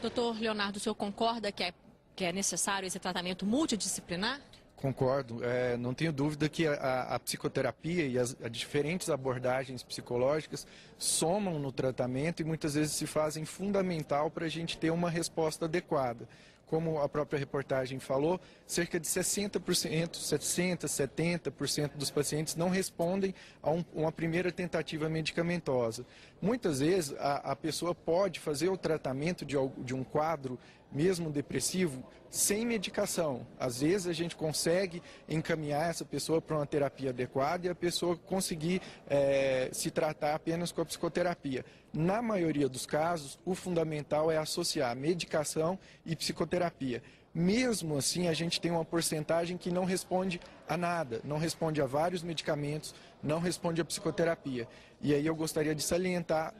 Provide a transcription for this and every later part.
Doutor Leonardo, o senhor concorda que é necessário esse tratamento multidisciplinar? Concordo. Não tenho dúvida que a psicoterapia e as diferentes abordagens psicológicas somam no tratamento e muitas vezes se fazem fundamental para a gente ter uma resposta adequada. Como a própria reportagem falou, cerca de 60%, 70% dos pacientes não respondem a uma primeira tentativa medicamentosa. Muitas vezes a pessoa pode fazer o tratamento de um quadro, mesmo depressivo, sem medicação. Às vezes a gente consegue encaminhar essa pessoa para uma terapia adequada e a pessoa conseguir se tratar apenas com a psicoterapia. Na maioria dos casos, o fundamental é associar medicação e psicoterapia. Mesmo assim, a gente tem uma porcentagem que não responde a nada, não responde a vários medicamentos, não responde a psicoterapia. E aí eu gostaria de salientar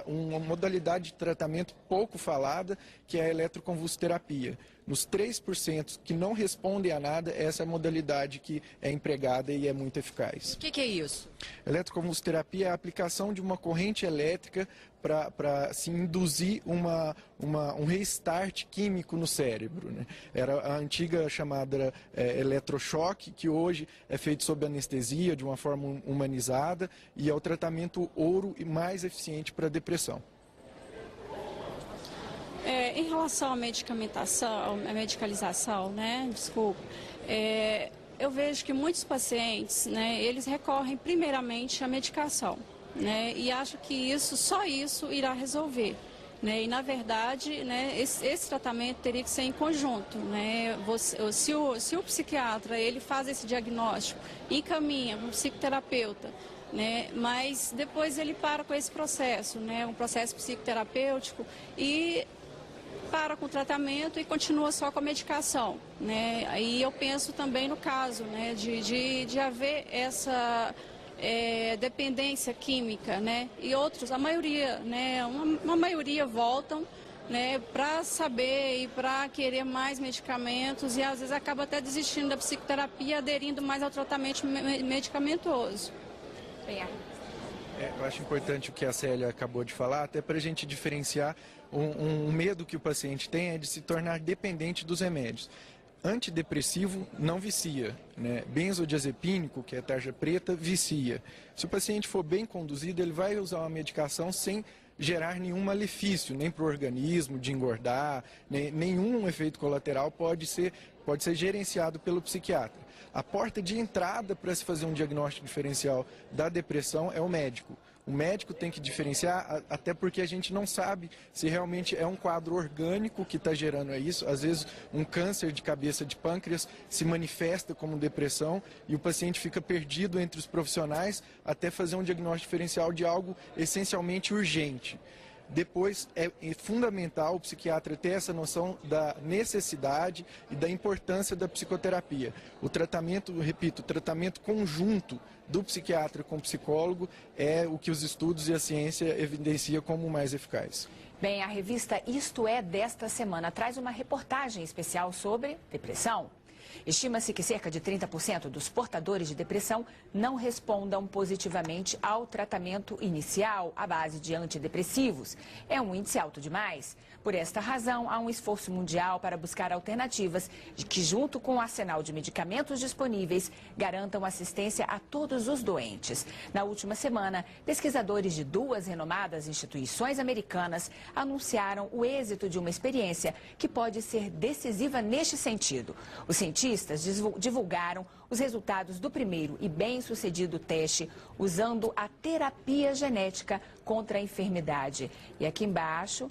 uma modalidade de tratamento pouco falada, que é a eletroconvulsoterapia. Nos 3% que não respondem a nada, essa é a modalidade que é empregada e é muito eficaz. O que é isso? Eletroconvulsoterapia é a aplicação de uma corrente elétrica para assim, induzir um restart químico no cérebro, né? Era a antiga chamada eletrochoque, que hoje é feito sob anestesia, de uma forma humanizada, e é o tratamento ouro e mais eficiente para a depressão. Em relação à medicalização, né, eu vejo que muitos pacientes, né, eles recorrem primeiramente à medicação, né, e acho que só isso irá resolver. Né, e, na verdade, né, esse tratamento teria que ser em conjunto. Né? Se o psiquiatra ele faz esse diagnóstico, encaminha para o psicoterapeuta, né, mas depois ele para com esse processo, né, um processo psicoterapêutico, e para com o tratamento e continua só com a medicação. Né? Aí eu penso também no caso, né, de haver essa dependência química, né? E outros, a maioria, né, uma maioria voltam, né, para saber e para querer mais medicamentos e às vezes acaba até desistindo da psicoterapia, aderindo mais ao tratamento medicamentoso. Eu acho importante o que a Célia acabou de falar, até para a gente diferenciar um medo que o paciente tem é de se tornar dependente dos remédios. Antidepressivo não vicia, né? Benzodiazepínico, que é a tarja preta, vicia. Se o paciente for bem conduzido, ele vai usar uma medicação sem gerar nenhum malefício, nem para o organismo, de engordar, nenhum efeito colateral pode ser gerenciado pelo psiquiatra. A porta de entrada para se fazer um diagnóstico diferencial da depressão é o médico. O médico tem que diferenciar, até porque a gente não sabe se realmente é um quadro orgânico que está gerando isso. Às vezes um câncer de cabeça de pâncreas se manifesta como depressão e o paciente fica perdido entre os profissionais até fazer um diagnóstico diferencial de algo essencialmente urgente. Depois é fundamental o psiquiatra ter essa noção da necessidade e da importância da psicoterapia. O tratamento, repito, o tratamento conjunto do psiquiatra com o psicólogo é o que os estudos e a ciência evidenciam como o mais eficaz. Bem, a revista Isto É desta semana traz uma reportagem especial sobre depressão. Estima-se que cerca de 30% dos portadores de depressão não respondam positivamente ao tratamento inicial à base de antidepressivos. É um índice alto demais. Por esta razão, há um esforço mundial para buscar alternativas que, junto com o arsenal de medicamentos disponíveis, garantam assistência a todos os doentes. Na última semana, pesquisadores de 2 renomadas instituições americanas anunciaram o êxito de uma experiência que pode ser decisiva neste sentido. Os cientistas divulgaram os resultados do primeiro e bem-sucedido teste usando a terapia genética contra a enfermidade. E aqui embaixo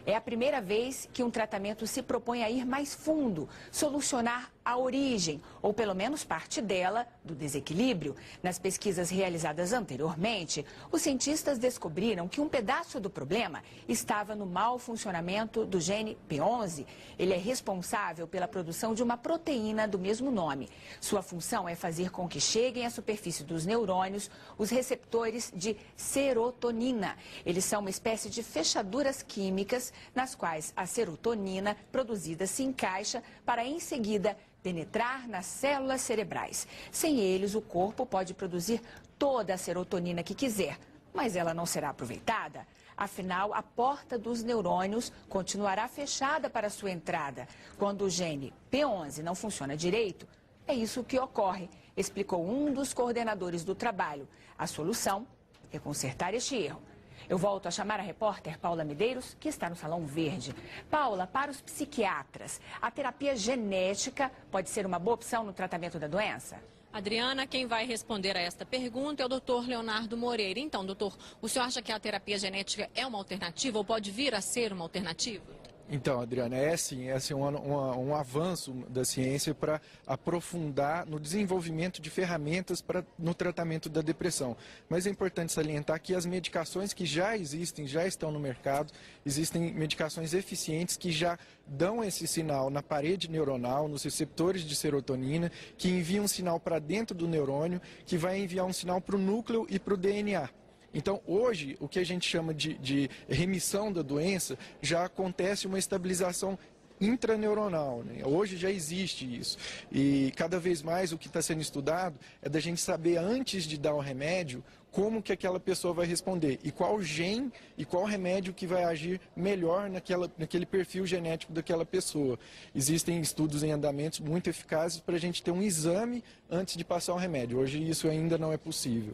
é a primeira vez que um tratamento se propõe a ir mais fundo, solucionar a origem, ou pelo menos parte dela, do desequilíbrio. Nas pesquisas realizadas anteriormente, os cientistas descobriram que um pedaço do problema estava no mau funcionamento do gene P11. Ele é responsável pela produção de uma proteína do mesmo nome. Sua função é fazer com que cheguem à superfície dos neurônios os receptores de serotonina. Eles são uma espécie de fechaduras químicas nas quais a serotonina produzida se encaixa para, em seguida, penetrar nas células cerebrais. Sem eles, o corpo pode produzir toda a serotonina que quiser, mas ela não será aproveitada. Afinal, a porta dos neurônios continuará fechada para sua entrada. Quando o gene P11 não funciona direito, é isso que ocorre, explicou um dos coordenadores do trabalho. A solução é consertar este erro. Eu volto a chamar a repórter Paula Medeiros, que está no Salão Verde. Paula, para os psiquiatras, a terapia genética pode ser uma boa opção no tratamento da doença? Adriana, quem vai responder a esta pergunta é o doutor Leonardo Moreira. Então, doutor, o senhor acha que a terapia genética é uma alternativa ou pode vir a ser uma alternativa? Então, Adriana, é sim um avanço da ciência para aprofundar no desenvolvimento de ferramentas no tratamento da depressão. Mas é importante salientar que as medicações que já existem, já estão no mercado, existem medicações eficientes que já dão esse sinal na parede neuronal, nos receptores de serotonina, que enviam um sinal para dentro do neurônio, que vai enviar um sinal para o núcleo e para o DNA. Então, hoje, o que a gente chama de remissão da doença, já acontece uma estabilização intraneuronal, né? Hoje já existe isso. E cada vez mais o que está sendo estudado é da gente saber, antes de dar o remédio, como que aquela pessoa vai responder e qual gene e qual remédio que vai agir melhor naquele perfil genético daquela pessoa. Existem estudos em andamento muito eficazes para a gente ter um exame antes de passar o remédio. Hoje isso ainda não é possível.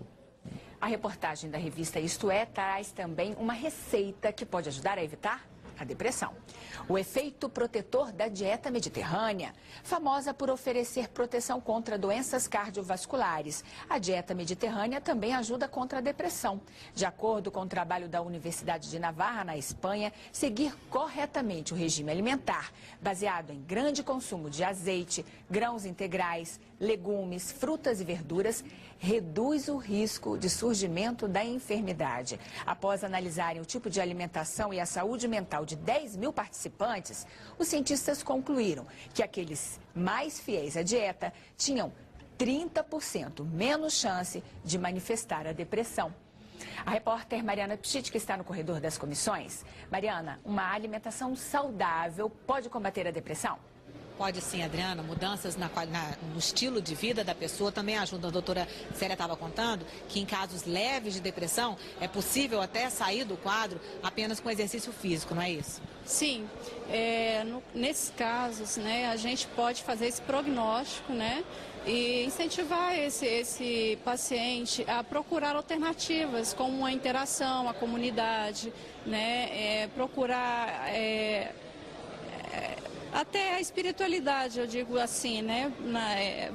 A reportagem da revista Isto É traz também uma receita que pode ajudar a evitar a depressão. O efeito protetor da dieta mediterrânea, famosa por oferecer proteção contra doenças cardiovasculares. A dieta mediterrânea também ajuda contra a depressão. De acordo com o trabalho da Universidade de Navarra, na Espanha, seguir corretamente o regime alimentar, baseado em grande consumo de azeite, grãos integrais, legumes, frutas e verduras, reduz o risco de surgimento da enfermidade. Após analisarem o tipo de alimentação e a saúde mental de 10 mil participantes, os cientistas concluíram que aqueles mais fiéis à dieta tinham 30% menos chance de manifestar a depressão. A repórter Mariana Pschit, que está no corredor das comissões. Mariana, uma alimentação saudável pode combater a depressão? Pode sim, Adriana. Mudanças no estilo de vida da pessoa também ajudam. A doutora Célia estava contando que em casos leves de depressão é possível até sair do quadro apenas com exercício físico, não é isso? Sim. Nesses casos, né, a gente pode fazer esse prognóstico, né, e incentivar esse paciente a procurar alternativas, como a interação, a comunidade, né, procurar... Até a espiritualidade, eu digo assim, né?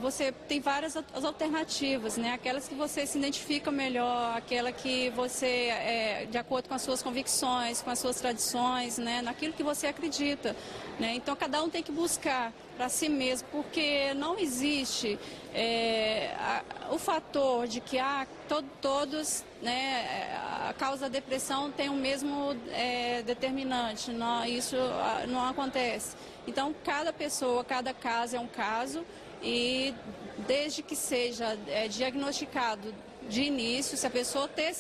Você tem várias alternativas, né? Aquelas que você se identifica melhor, aquela que você, de acordo com as suas convicções, com as suas tradições, né? Naquilo que você acredita, né? Então, cada um tem que buscar para si mesmo, porque não existe o fator de que todos, né, a causa da depressão tem o mesmo determinante. Não, isso não acontece. Então, cada pessoa, cada caso é um caso e desde que seja diagnosticado de início, se a pessoa ter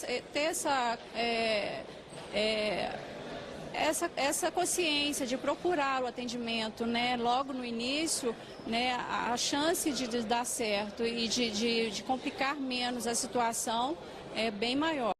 essa consciência de procurar o atendimento, né, logo no início, né, a chance de dar certo e de complicar menos a situação é bem maior.